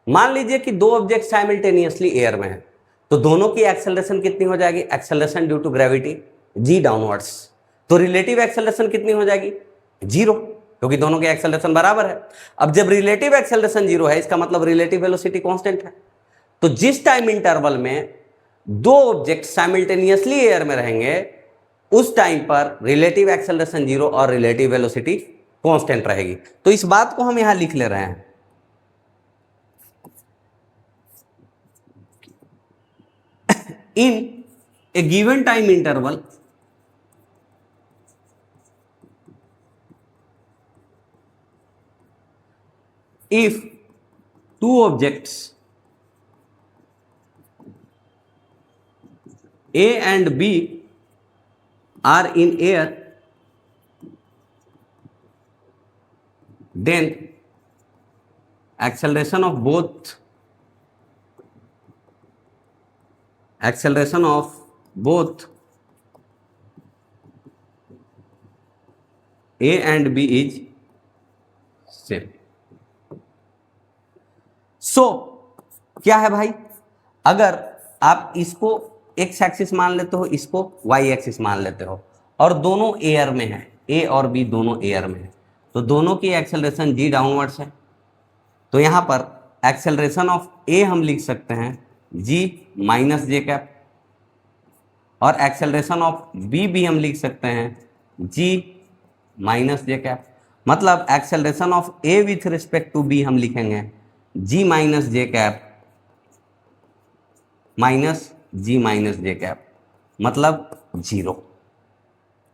मान लीजिए कि दो ऑब्जेक्ट साइमल्टेनियसली एयर में है, तो दोनों की एक्सेलरेशन कितनी हो जाएगी? Acceleration due to gravity G downwards. तो रिलेटिव एक्सेलरेशन कितनी हो जाएगी? जीरो, क्योंकि दोनों के एक्सेलरेशन बराबर है। अब जब रिलेटिव एक्सेलरेशन जीरो है, इसका मतलब रिलेटिव वेलोसिटी कांस्टेंट है। तो जिस टाइम इंटरवल में दो ऑब्जेक्ट साइमल्टेनियसली एयर में रहेंगे, उस टाइम पर रिलेटिव एक्सेलरेशन जीरो और रिलेटिव वेलोसिटी कांस्टेंट रहेगी। तो इस बात को हम यहां लिख ले रहे हैं। In a given time interval, if two objects A and B are in air, then acceleration of both A and B is same. So क्या है भाई, अगर आप इसको एक्स एक्सिस मान लेते हो, इसको वाई एक्सिस मान लेते हो, और दोनों एयर में है, ए और बी दोनों एयर में है, तो दोनों की एक्सेलरेशन जी डाउनवर्ड्स है। तो यहां पर एक्सेलरेशन ऑफ ए हम लिख सकते हैं जी माइनस जे कैप, और एक्सेलरेशन ऑफ बी भी हम लिख सकते हैं जी माइनस जे कैप। मतलब acceleration of A with respect to B हम लिखेंगे G minus J cap minus G minus J cap, मतलब जीरो।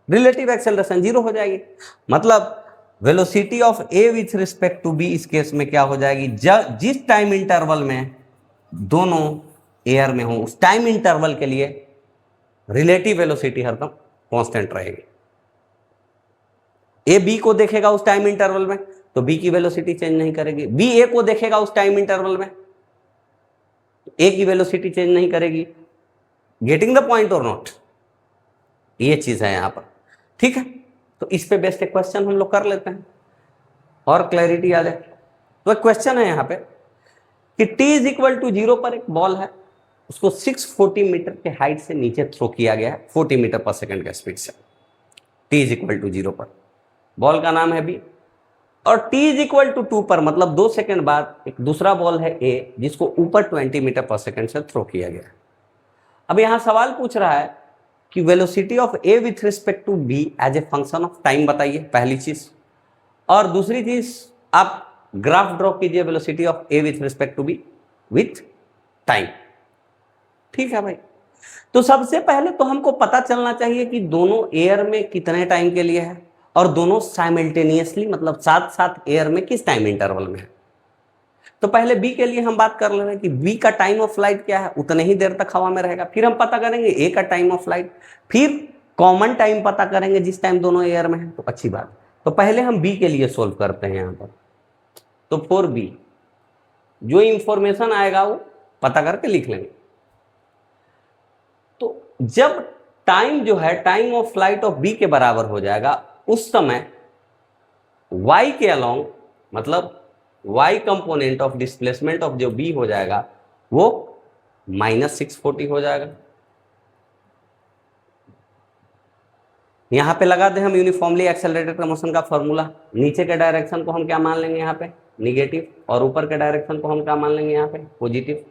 रिलेटिव एक्सेलरेशन जीरो हो जाएगी। मतलब velocity of A with respect to B इस case में क्या हो जाएगी? जिस टाइम इंटरवल में दोनों एयर में हो, उस टाइम इंटरवल के लिए रिलेटिव वेलोसिटी हरदम कांस्टेंट रहेगी। ए बी को देखेगा उस टाइम इंटरवल में, तो बी की वेलोसिटी चेंज नहीं करेगी। बी ए को देखेगा उस टाइम इंटरवल में, ए की वेलोसिटी चेंज नहीं करेगी। गेटिंग द पॉइंट और नॉट? ये चीज है यहां पर, ठीक है। तो इस पे बेस्ट एक क्वेश्चन हम लोग कर लेते हैं और क्लैरिटी आ जाए। तो एक क्वेश्चन है यहां पे कि T is equal to zero पर एक बॉल है, उसको 640 मीटर के हाइट से नीचे थ्रो किया गया है 40 मीटर पर सेकंड के स्पीड से। T is equal to zero पर बॉल का नाम है बी, और टी इज इक्वल टू 2 पर मतलब 2 सेकंड बाद एक दूसरा बॉल है ए, जिसको ऊपर 20 मीटर पर सेकंड से थ्रो किया गया है। अब यहां सवाल पूछ रहा है कि velocity of A with respect to B as a function of time बताइए, पहली चीज। और दूसरी चीज, आप ग्राफ ड्रॉ कीजिए velocity of A with respect to B with time. ठीक है भाई। तो सबसे पहले तो हमको पता चलना चाहिए कि दोनों एयर में कितने टाइम के लिए है, और दोनों साइमल्टेनियसली मतलब साथ साथ एयर में किस टाइम इंटरवल में है। तो पहले बी के लिए हम बात कर ले रहे हैं कि बी का टाइम ऑफ फ्लाइट क्या है, उतने ही देर तक हवा में रहेगा। फिर हम पता करेंगे ए का टाइम ऑफ फ्लाइट, फिर कॉमन टाइम पता करेंगे जिस टाइम दोनों एयर में है। तो अच्छी बात। तो पहले हम बी के लिए सोल्व करते हैं यहां पर। तो फॉर बी जो इंफॉर्मेशन आएगा वो पता करके लिख लेंगे। तो जब टाइम जो है time of flight of B के बराबर हो जाएगा, उस समय y के अलोंग मतलब y component of displacement of जो b हो जाएगा वो -640 हो जाएगा। यहां पे लगा दे हम यूनिफॉर्मली एक्सेलरेटेड मोशन का फॉर्मूला। नीचे के डायरेक्शन को हम क्या मान लेंगे यहाँ पे? निगेटिव, और ऊपर के डायरेक्शन को हम क्या मान लेंगे यहाँ पे? पॉजिटिव।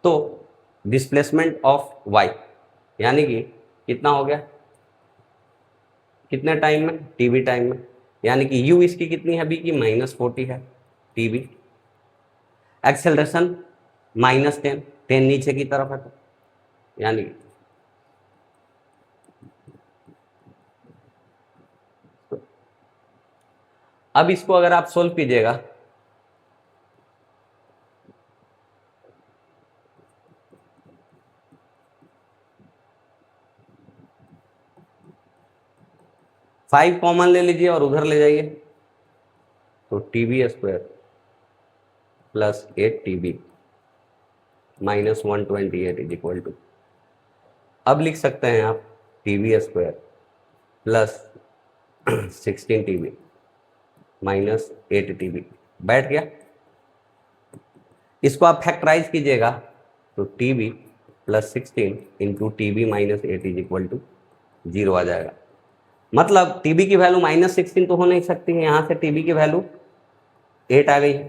तो डिस्प्लेसमेंट ऑफ y यानी कि कितना हो गया, कितने टाइम में? टीवी टाइम में। यानी कि u इसकी कितनी है? b की -40 है टीवी। एक्सेलरेशन -10, 10 नीचे की तरफ है, तो यानी तो अब इसको अगर आप सोल्व कीजिएगा, फाइव कॉमन ले लीजिए और उधर ले जाइए, तो TV square plus 8 TB -128 is equal to, अब लिख सकते हैं आप TV square plus 16 TB -8 TB। बैठ गया। इसको आप फैक्टराइज कीजिएगा तो TB plus 16 into TB minus 8 is equal to 0 आ जाएगा। मतलब टीबी की वैल्यू -16 तो हो नहीं सकती है, यहाँ से टीबी की वैल्यू 8 आ गई है,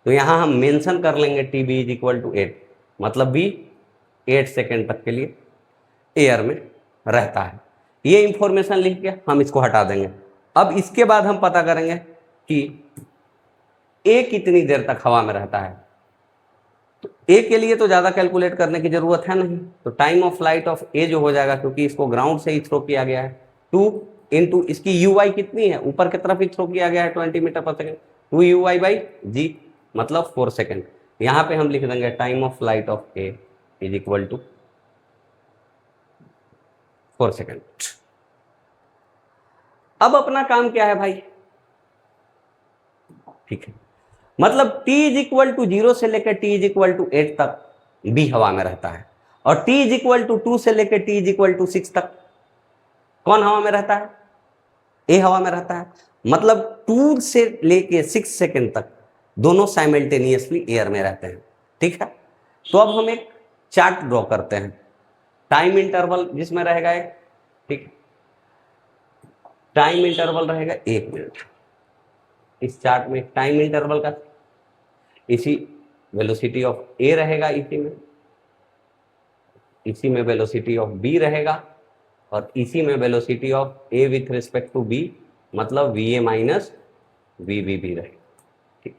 तो यहाँ हम मेंशन कर लेंगे टीबी इज इक्वल टू 8, मतलब बी 8 सेकेंड तक के लिए एयर में रहता है। ये इंफॉर्मेशन लिख के हम इसको हटा देंगे। अब इसके बाद हम पता करेंगे कि ए कितनी देर तक हवा में रहता है। तो ए के लिए तो ज़्यादा कैलकुलेट करने की जरूरत है नहीं, तो टाइम ऑफ फ्लाइट ऑफ ए जो हो जाएगा, क्योंकि इसको ग्राउंड से ही थ्रो किया गया है, 2 इंटू इसकी यू आई कितनी है, ऊपर की तरफ ही थ्रो किया गया है 20 metre per second, 2 U I by G, मतलब 4 सेकेंड। यहाँ पे हम लिख देंगे time of flight of A is equal to 4 second. अब अपना काम क्या है भाई, ठीक है, मतलब t इज इक्वल टू 0 से लेकर t इज इक्वल टू 8 तक b हवा में रहता है, और t इज इक्वल टू 2 से लेकर t इज इक्वल टू 6 तक कौन हवा में रहता है, a हवा में रहता है। मतलब 2 से लेके 6 सेकेंड तक दोनों साइमल्टेनियसली एयर में रहते हैं, ठीक है। तो अब हम एक चार्ट ड्रॉ करते हैं, टाइम इंटरवल जिसमें रहेगा एक, ठीक, टाइम इंटरवल रहेगा 1 मिनट। इस चार्ट में टाइम इंटरवल का इसी वेलोसिटी ऑफ ए रहेगा, इसी में वेलोसिटी ऑफ बी रहेगा, और इसी में velocity of A with respect to B, मतलब V A minus V B भी रहेगा, ठीक।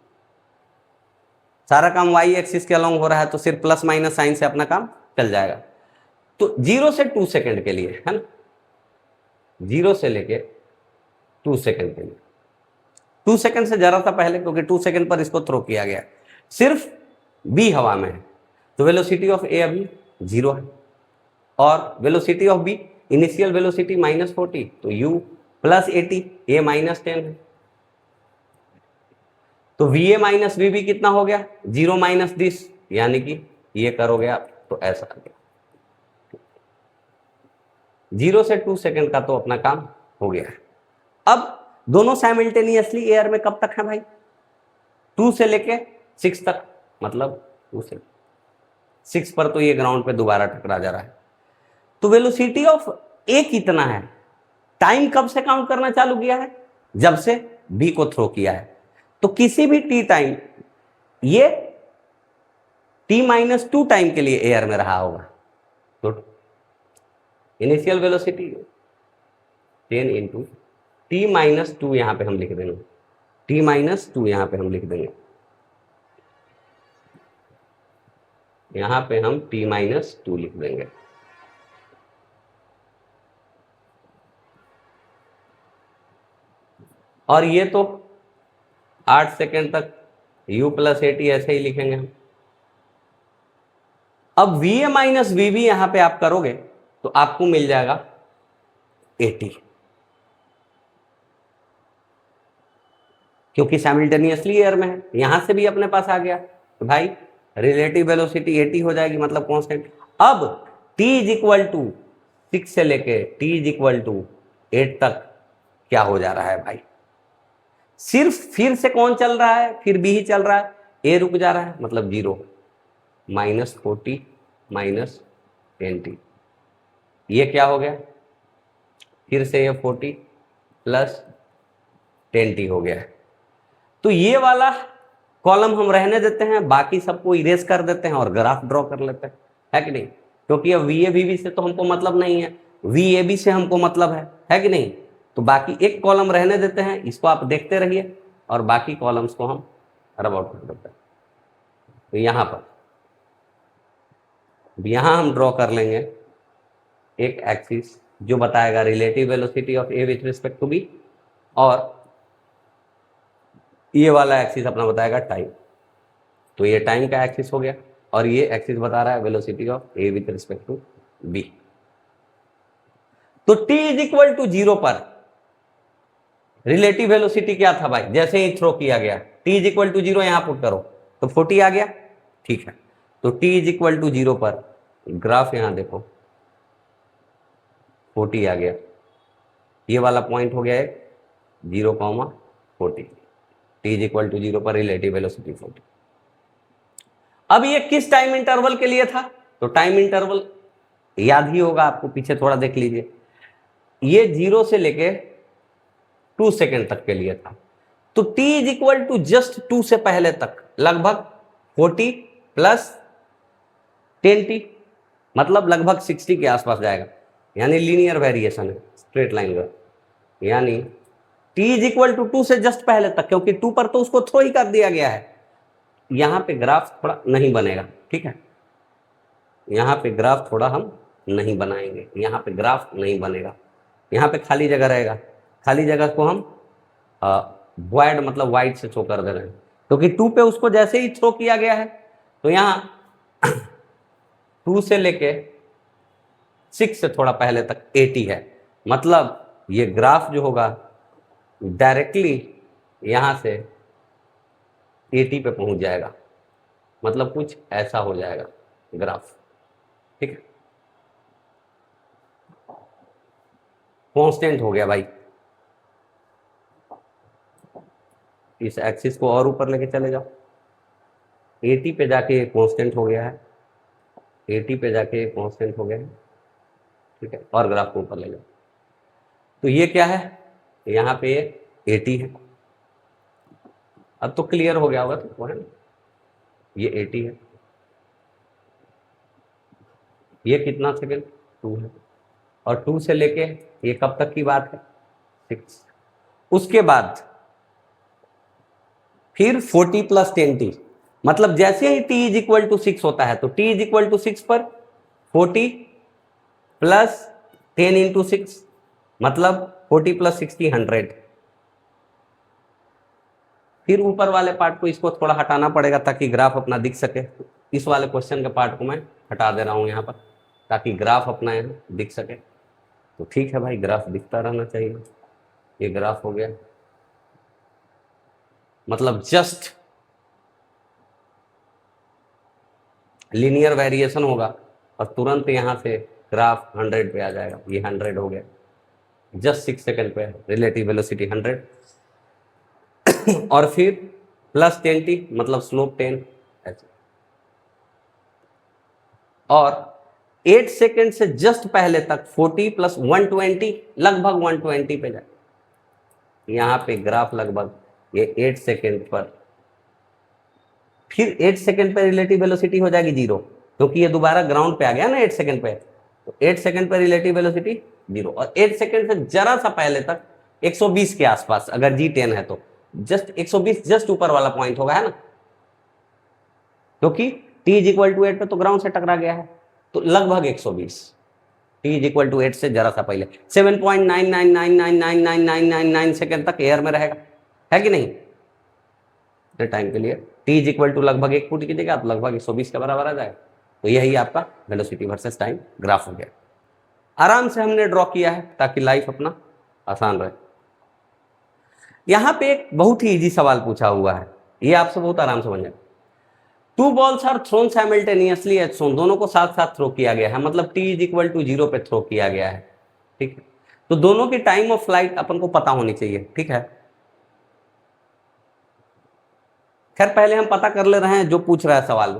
सारा काम वाई एक्सिस के अलोंग हो रहा है, तो सिर्फ प्लस माइनस साइन से अपना काम चल जाएगा। तो 0 से 2 सेकेंड के लिए है ना, 0 से लेके 2 सेकेंड के लिए, 2 सेकेंड से जरा सा पहले, क्योंकि 2 सेकेंड पर इसको थ्रो किया गया, सिर्फ बी हवा में है, तो वेलोसिटी ऑफ ए अभी 0 है, और velocity of B initial velocity -40, तो u प्लस 80, ए -10 है, तो V A minus V B कितना हो गया, 0 माइनस दिस, यानी कि ये करोगे आप तो ऐसा आ गया। 0 से 2 सेकेंड का तो अपना काम हो गया है। अब दोनों साइमल्टेनियसली एयर में कब तक है भाई, 2 से लेके 6 तक, मतलब 2 से 6 पर तो ये ग्राउंड पे दोबारा टकरा जा रहा है। तो वेलोसिटी ऑफ ए कितना है, टाइम कब से काउंट करना चालू किया है, जब से बी को थ्रो किया है। तो किसी भी टी टाइम ये t-2 टाइम के लिए एयर में रहा होगा, तो इनिशियल वेलोसिटी 10 इंटू t-2, यहां पे हम लिख देंगे t-2, यहां पे हम लिख देंगे, यहां पे हम t-2 लिख देंगे। और ये तो 8 सेकेंड तक u प्लस 80 ऐसे ही लिखेंगे हम। अब V A minus V B यहां पे आप करोगे तो आपको मिल जाएगा 80, क्योंकि साइमल्टेनियसली एयर में है, यहां से भी अपने पास आ गया, तो भाई रिलेटिव वेलोसिटी 80 हो जाएगी, मतलब कांस्टेंट। अब t इज इक्वल टू 6 से लेके t इज इक्वल टू 8 तक क्या हो जा रहा है भाई, सिर्फ फिर से कौन चल रहा है, फिर बी ही चल रहा है, ए रुक जा रहा है, मतलब 0, -40 -10t, ये क्या हो गया, फिर से ये 40 प्लस 10t हो गया है। तो ये वाला कॉलम हम रहने देते हैं, बाकी सबको इरेज कर देते हैं और ग्राफ ड्रॉ कर लेते हैं, है कि नहीं, क्योंकि अब वी ए वी बी से तो हमको मतलब नहीं है, वी ए बी से हमको मतलब है कि नहीं। तो बाकी एक कॉलम रहने देते हैं, इसको आप देखते रहिए, और बाकी कॉलम्स को हम रब आउट कर देते हैं। तो यहां पर यहां हम ड्रॉ कर लेंगे एक एक्सिस जो बताएगा relative velocity of A with respect to B, और ये वाला एक्सिस अपना बताएगा टाइम। तो ये टाइम का एक्सिस हो गया, और ये एक्सिस बता रहा है velocity of A with respect to B. तो t इज इक्वल टू 0 पर रिलेटिव वेलोसिटी क्या था भाई, जैसे ही थ्रो किया गया t इज इक्वल टू 0 यहां पुट करो तो 40 आ गया, ठीक है। तो t इज इक्वल टू 0 पर ग्राफ यहां देखो 40 आ गया, ये वाला पॉइंट हो गया है 0,40, t इज इक्वल टू 0 पर रिलेटिव वेलोसिटी 40। अब ये किस टाइम इंटरवल के लिए था? तो टाइम इंटरवल याद ही होगा आपको, पीछे थोड़ा देख लीजिए, ये 0 से लेके 2 सेकेंड तक के लिए था। तो t is equal to just 2 से पहले तक लगभग 40 प्लस 10t, मतलब लगभग 60 के आसपास जाएगा, यानी लीनियर वेरिएशन है, स्ट्रेट लाइन का। यानी t इज इक्वल टू 2 से जस्ट पहले तक, क्योंकि 2 पर तो उसको थ्रो ही कर दिया गया है। यहां पे ग्राफ थोड़ा नहीं बनेगा, ठीक है, यहां पे ग्राफ थोड़ा हम नहीं बनाएंगे, यहां पे ग्राफ नहीं बनेगा, यहां पे खाली जगह रहेगा, खाली जगह को हम वॉइड मतलब वाइड से थ्रो कर दे रहे हैं, क्योंकि 2 पे उसको जैसे ही थ्रो किया गया है। तो यहां 2 से लेके 6 से थोड़ा पहले तक 80 है, मतलब ये ग्राफ जो होगा डायरेक्टली यहां से 80 पे पहुंच जाएगा, मतलब कुछ ऐसा हो जाएगा ग्राफ, ठीक है। कांस्टेंट हो गया भाई, इस एक्सिस को और ऊपर लेके चले जाओ, 80 पे जाके कांस्टेंट हो गया है, 80 पे जाके कांस्टेंट हो गया है, ठीक है, और ग्राफ को ऊपर ले जाओ। तो ये क्या है, यहाँ पे 80 है, अब तो क्लियर हो गया होगा तो है ना, ये 80 है, ये कितना सेकेंड 2 है, और 2 से लेके ये कब तक की बात है 6, उसके बाद फिर 40 प्लस 10t, मतलब जैसे ही t इज इक्वल टू 6 होता है तो t इज इक्वल टू 6 पर 40 प्लस 10 इंटू 6, मतलब 40 प्लस 60 100। फिर ऊपर वाले पार्ट को इसको थोड़ा हटाना पड़ेगा ताकि ग्राफ अपना दिख सके, इस वाले क्वेश्चन के पार्ट को मैं हटा दे रहा हूं यहाँ पर ताकि ग्राफ अपना यहाँ दिख सके। तो ठीक है भाई, ग्राफ दिखता रहना चाहिए, ये ग्राफ हो गया, मतलब जस्ट लीनियर वेरिएशन होगा और तुरंत यहां से ग्राफ 100 पे आ जाएगा, ये 100 हो गया, जस्ट 6 सेकेंड पे रिलेटिव वेलोसिटी 100 और फिर प्लस 10t मतलब स्लोप 10 ऐसे, और 8 सेकेंड से जस्ट पहले तक 40 प्लस 120 लगभग 120 पे जाए, यहां पे ग्राफ लगभग ये 8 सेकेंड पर, फिर 8 सेकेंड पे रिलेटिव वेलोसिटी हो जाएगी 0, क्योंकि ये दोबारा ग्राउंड पे आ गया ना 8 सेकेंड पे, तो 8 सेकेंड पे रिलेटिव वेलोसिटी 0, और 8 सेकेंड से जरा सा पहले तक 120 के आसपास, अगर G10 है तो जस्ट 120 जस्ट ऊपर वाला पॉइंट होगा, है ना, क्योंकि t इज इक्वल टू 8 पे तो ग्राउंड से टकरा गया है, तो लगभग 120, t इज इक्वल टू 8 से जरा सा पहले 7.999999999 सेकेंड तक एयर में रहेगा, है कि नहीं, टाइम के लिए t इज इक्वल टू लगभग 1 फुट की जगह तो लगभग 120 के बराबर आ जाएगा। तो यही आपका वेलोसिटी वर्सेस टाइम ग्राफ हो गया, आराम से हमने ड्रॉ किया है ताकि लाइफ अपना आसान रहे। यहां पे एक बहुत ही इजी सवाल पूछा हुआ है, ये आपसे बहुत आराम से बन जाएगा। 2 balls are thrown simultaneously at सोन, दोनों को साथ साथ थ्रो किया गया है, मतलब t इज इक्वल टू 0 पे थ्रो किया गया है, ठीक है। तो दोनों की टाइम ऑफ फ्लाइट अपन को पता होनी चाहिए, ठीक है। खैर पहले हम पता कर ले रहे हैं जो पूछ रहा है सवाल,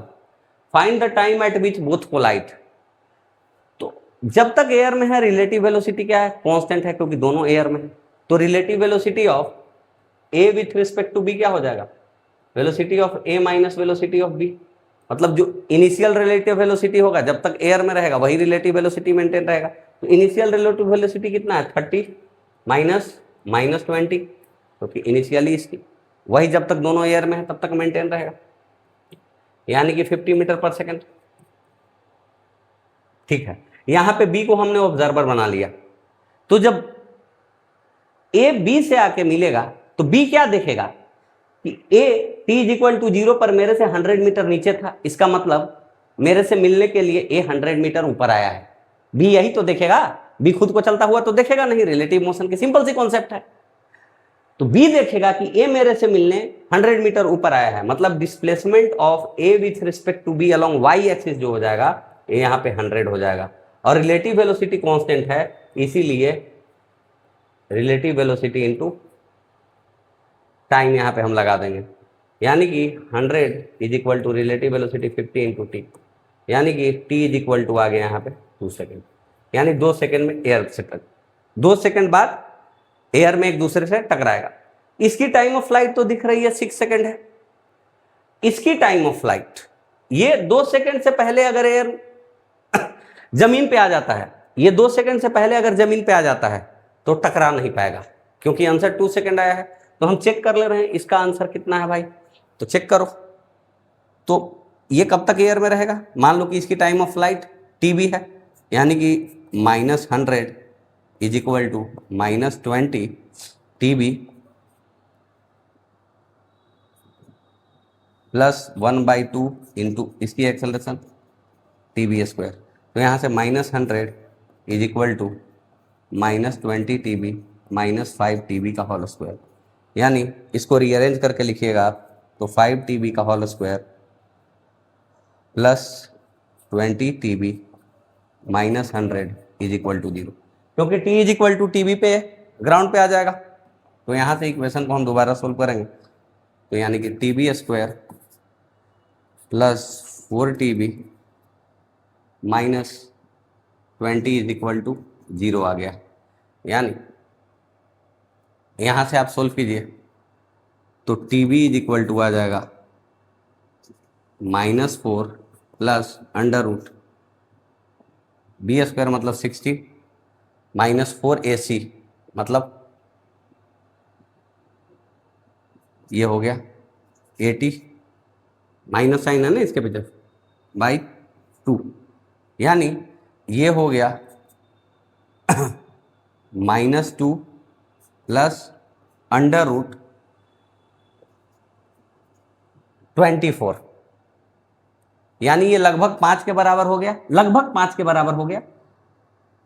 find the time at which both collide. तो जब तक एयर में है रिलेटिव वेलोसिटी क्या है, कांस्टेंट है, क्योंकि दोनों एयर में है, तो relative velocity of A with respect to B क्या हो जाएगा, velocity of A minus velocity of B, मतलब जो इनिशियल रिलेटिव वेलोसिटी होगा जब तक एयर में रहेगा वही रिलेटिव वेलोसिटी मेंटेन रहेगा। तो इनिशियल रिलेटिव वेलोसिटी कितना है 30 माइनस -20, क्योंकि इनिशियली इसकी वही जब तक दोनों एयर में है तब तक मेंटेन रहेगा, यानी कि 50 मीटर पर सेकेंड, ठीक है। यहां पे बी को हमने ऑब्जर्वर बना लिया, तो जब ए बी से आके मिलेगा तो बी क्या देखेगा कि ए t इज इक्वल टू 0 पर मेरे से 100 मीटर नीचे था, इसका मतलब मेरे से मिलने के लिए ए 100 मीटर ऊपर आया है, बी यही तो देखेगा, बी खुद को चलता हुआ तो देखेगा नहीं, रिलेटिव मोशन की सिंपल सी कॉन्सेप्ट है। तो बी देखेगा कि ए मेरे से मिलने 100 मीटर ऊपर आया है, मतलब displacement of A with respect to B along Y axis जो हो जाएगा ये यहाँ पे 100 हो जाएगा, और रिलेटिव वेलोसिटी कांस्टेंट है, इसीलिए रिलेटिव वेलोसिटी इनटू टाइम यहाँ पे हम लगा देंगे, यानी कि 100 is equal to relative velocity 50 into T, यानी कि टी इज इक्वल टू आ गया यहाँ पे 2 सेकेंड, यानी 2 सेकेंड में एयर से 2 सेकेंड बाद एयर में एक दूसरे से टकराएगा। इसकी टाइम ऑफ फ्लाइट तो दिख रही है 6 सेकेंड है। इसकी टाइम ऑफ फ्लाइट, ये 2 सेकेंड से पहले अगर एयर जमीन पे आ जाता है, ये 2 सेकेंड से पहले अगर जमीन पे आ जाता है तो टकरा नहीं पाएगा, क्योंकि आंसर 2 सेकेंड आया है। तो हम चेक कर ले रहे हैं इसका आंसर कितना है भाई, तो चेक करो। तो ये कब तक एयर में रहेगा, मान लो कि इसकी time of flight T B है, यानी कि -100 is equal to -20 T B plus 1/2 into इसकी एक्सेलरेशन टी बी स्क्वायर। तो यहाँ से -100 is equal to -20 T B -5 T B का होल स्क्वायर, यानी इसको रीअरेंज करके लिखिएगा आप तो 5 टी बी का whole square plus 20 T B -100 is equal to 0, क्योंकि T is equal to T B पे ग्राउंड पे आ जाएगा। तो यहाँ से इक्वेशन को हम दोबारा सोल्व करेंगे, तो यानी कि T B square plus 4 T B -20 is equal to 0 आ गया। यानी यहाँ से आप सोल्व कीजिए तो T B is equal to आ जाएगा -4 plus under root B square मतलब 60 -4 ए सी मतलब ये हो गया 80, माइनस साइन है ना इसके पीछे, बाई 2, यानी ये हो गया -2 प्लस अंडर रूट 24, यानी ये लगभग 5 के बराबर हो गया, लगभग 5 के बराबर हो गया,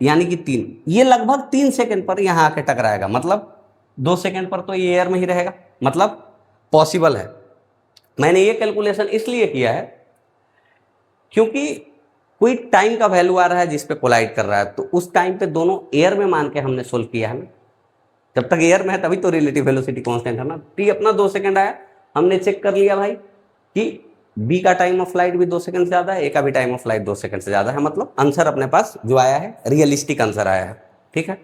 यानी कि 3, ये लगभग 3 सेकेंड पर यहां आके टकराएगा, मतलब 2 सेकेंड पर तो ये एयर में ही रहेगा, मतलब पॉसिबल है। मैंने ये कैलकुलेशन इसलिए किया है क्योंकि कोई टाइम का वैल्यू आ रहा है जिस पे कोलाइड कर रहा है, तो उस टाइम पे दोनों एयर में मान के हमने सोल्व किया है ना। जब तक एयर में है तभी तो रिलेटिव वेलोसिटी कांस्टेंट है ना। टी अपना 2 सेकंड आया, हमने चेक कर लिया भाई कि बी का टाइम ऑफ फ्लाइट भी 2 सेकंड से ज्यादा है, ए का भी टाइम ऑफ फ्लाइट 2 सेकंड से ज्यादा है, मतलब आंसर अपने पास जो आया है रियलिस्टिक आंसर आया है। ठीक है,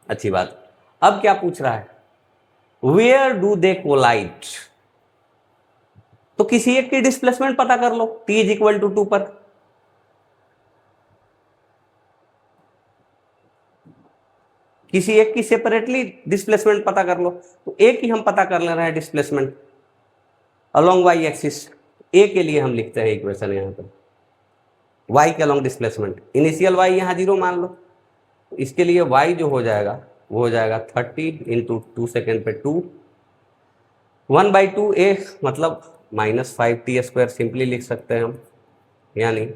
अच्छी बात। अब क्या पूछ रहा है, वेयर डू दे कोलाइड, तो किसी एक की डिस्प्लेसमेंट पता कर लो टी इज इक्वल टू 2 पर। किसी एक की सेपरेटली डिस्प्लेसमेंट पता कर लो, तो एक ही हम पता कर ले रहे हैं डिस्प्लेसमेंट अलोंग वाई एक्सिस। ए के लिए हम लिखते हैं इक्वेशन यहाँ पर वाई के अलोंग डिस्प्लेसमेंट, इनिशियल वाई यहाँ 0 मान लो, तो इसके लिए वाई जो हो जाएगा वो हो जाएगा 30 इंटू 2 सेकेंड पे 2, 1/2 ए मतलब -5t स्क्वायर सिंपली लिख सकते हैं हम, यानी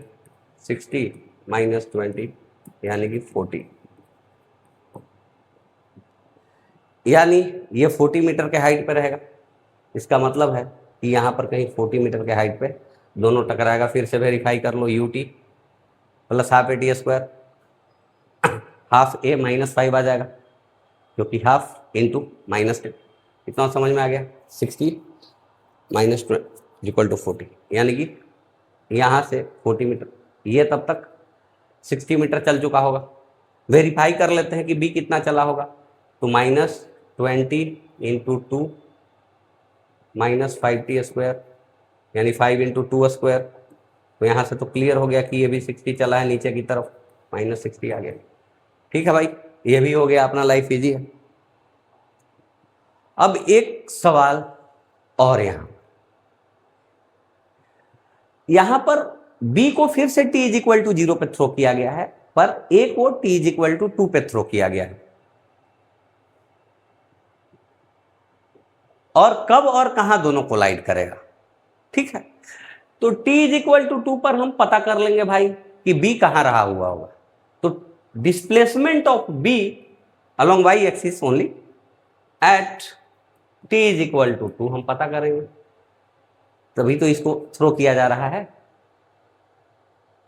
60 -20 यानी कि 40, यानी ये 40 मीटर के हाइट पे रहेगा। इसका मतलब है कि यहाँ पर कहीं 40 मीटर के हाइट पे दोनों टकराएगा। फिर से वेरीफाई कर लो, u t plus half a t square, half a -5 आ जाएगा क्योंकि हाफ इंटू -10, इतना समझ में आ गया। 60 -20 इक्वल टू 40, यानी कि यहाँ से 40 मीटर, ये तब तक 60 मीटर चल चुका होगा। वेरीफाई कर लेते हैं कि बी कितना चला होगा, तो -20 इंटू 2 -5t स्क्वायर यानी 5 इंटू 2 स्क्वायर, तो यहाँ से तो क्लियर हो गया कि ये भी 60 चला है नीचे की तरफ, -60 आ गया। ठीक है भाई, ये भी हो गया, अपना लाइफ इजी है। अब एक सवाल और यहां पर b को फिर से t इज इक्वल टू 0 पे थ्रो किया गया है, पर a को t इज इक्वल टू 2 पे थ्रो किया गया है। और कब और कहां दोनों कोलाइड करेगा, ठीक है। तो t इज इक्वल टू 2 पर हम पता कर लेंगे भाई कि b कहां रहा हुआ होगा। तो displacement of b along y axis only at t is equal to 2 हम पता करेंगे, तभी तो इसको थ्रो किया जा रहा है।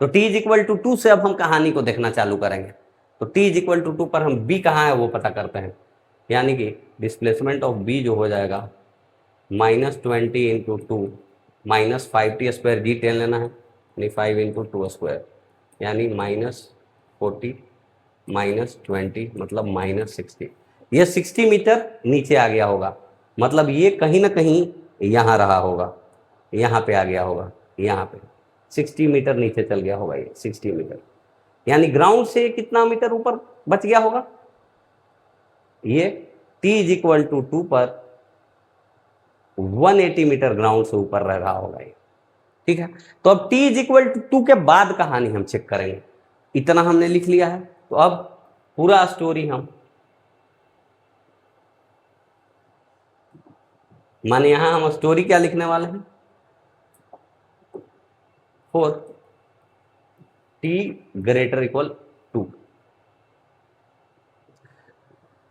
तो t इज इक्वल टू 2 से अब हम कहानी को देखना चालू करेंगे। तो t इज इक्वल टू 2 पर हम b कहाँ है वो पता करते हैं, यानी कि डिस्प्लेसमेंट ऑफ b जो हो जाएगा -20 इंटू 2 -5t² जी 10 लेना है, यानी 5 इंटू 2² यानी -40 -20 मतलब -60। ये 60 मीटर नीचे आ गया होगा, मतलब ये कहीं ना कहीं यहाँ रहा होगा, यहाँ पे आ गया होगा, यहाँ पे 60 मीटर नीचे चल गया होगा ये 60 मीटर, यानी ग्राउंड से कितना मीटर ऊपर बच गया होगा, ये t=2 पर 180 मीटर ग्राउंड से ऊपर रह रहा होगा ये। ठीक है, तो अब t=2 के बाद कहानी हम चेक करेंगे। इतना हमने लिख लिया है, तो अब पूरा स्टोरी हम माने यहां हम स्टोरी क्या लिखने वाले हैं, फॉर t ≥ 2।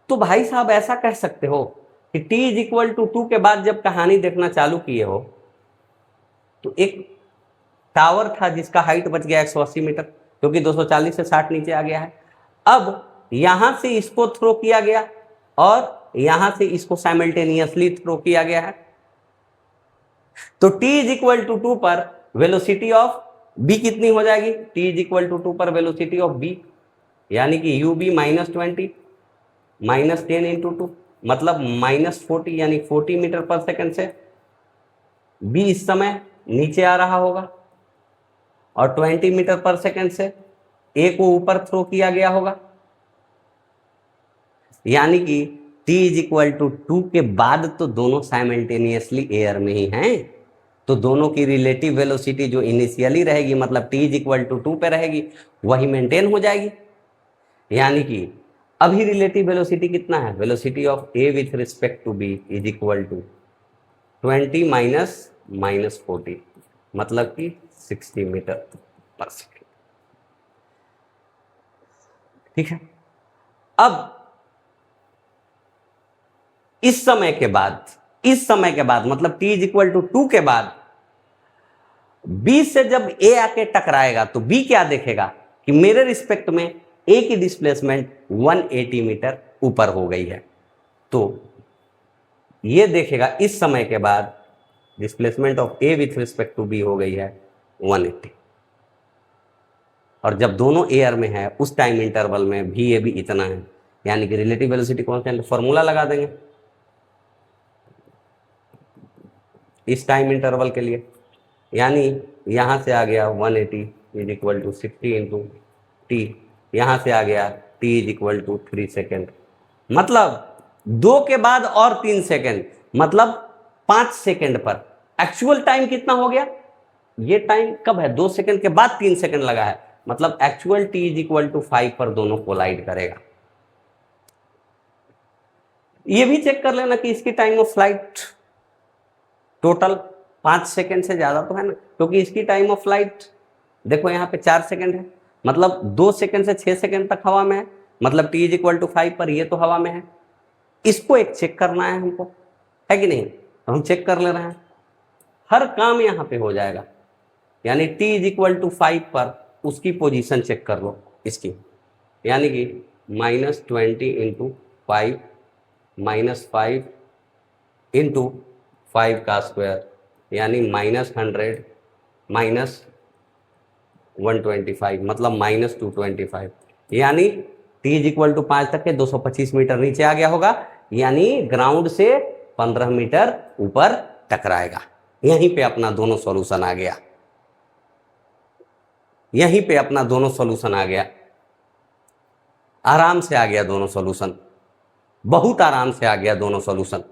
तो भाई साहब ऐसा कह सकते हो कि t=2 के बाद जब कहानी देखना चालू किए हो तो एक टावर था जिसका हाइट बच गया 180 मीटर, क्योंकि 240 से 60 नीचे आ गया है। अब यहां से इसको थ्रो किया गया और यहां से इसको साइमल्टेनियसली थ्रो किया गया है। तो t=2 पर वेलोसिटी ऑफ b कितनी हो जाएगी, t=2 पर वेलोसिटी ऑफ b यानी कि ub -20 -10 इंटू 2 मतलब -40 यानी 40 मीटर पर सेकंड से b इस समय नीचे आ रहा होगा और 20 मीटर पर सेकंड से a को ऊपर थ्रो किया गया होगा, यानी कि t=2 के बाद तो दोनों साइमल्टेनियसली एयर में ही हैं, तो दोनों की रिलेटिव वेलोसिटी जो इनिशियली रहेगी मतलब t=2 पे रहेगी वही मेंटेन हो जाएगी। यानी कि अभी रिलेटिव वेलोसिटी कितना है, velocity of a with respect to b = 20 - -40 मतलब कि 60 मीटर पर सेकेंड। ठीक है, अब इस समय के बाद मतलब t=2 के बाद b से जब a आके टकराएगा तो b क्या देखेगा कि मेरे रिस्पेक्ट में a की डिस्प्लेसमेंट 180 मीटर ऊपर हो गई है, तो ये देखेगा इस समय के बाद displacement of a with respect to b हो गई है 180, और जब दोनों एयर में है उस टाइम इंटरवल में भी ये भी इतना है, यानी कि रिलेटिव वेलोसिटी कांस्टेंट फॉर्मूला लगा देंगे इस टाइम इंटरवल के लिए, यानी यहां से आ गया 180 = 60 इंटू टी, यहां से आ गया t = 3 सेकेंड, मतलब 2 के बाद और 3 सेकेंड मतलब 5 सेकेंड पर एक्चुअल टाइम कितना हो गया, ये टाइम कब है 2 सेकेंड के बाद 3 सेकेंड लगा है, मतलब एक्चुअल t = 5 पर दोनों कोलाइड करेगा। ये भी चेक कर लेना कि इसकी time of flight total 5 second से ज्यादा तो है ना, क्योंकि इसकी टाइम ऑफ फ्लाइट देखो यहाँ पे 4 सेकेंड है, मतलब 2 सेकेंड से 6 सेकेंड तक हवा में है, मतलब t = 5 पर ये तो हवा में है। इसको एक चेक करना है हमको, है कि नहीं, तो हम चेक कर ले रहे हैं, हर काम यहाँ पे हो जाएगा, यानी t = 5 पर उसकी पोजीशन चेक कर लो इसकी, यानी कि -20 इंटू 5 -5 इंटू 5 का स्क्वायर यानी -100 -125 मतलब -225, यानी t = 5 तक के 225 मीटर नीचे आ गया होगा, यानी ग्राउंड से 15 मीटर ऊपर टकराएगा। यहीं पे अपना दोनों सॉल्यूशन आ गया, यहीं पे अपना दोनों सॉल्यूशन आ गया, आराम से आ गया दोनों सॉल्यूशन, बहुत आराम से आ गया दोनों सॉल्यूशन।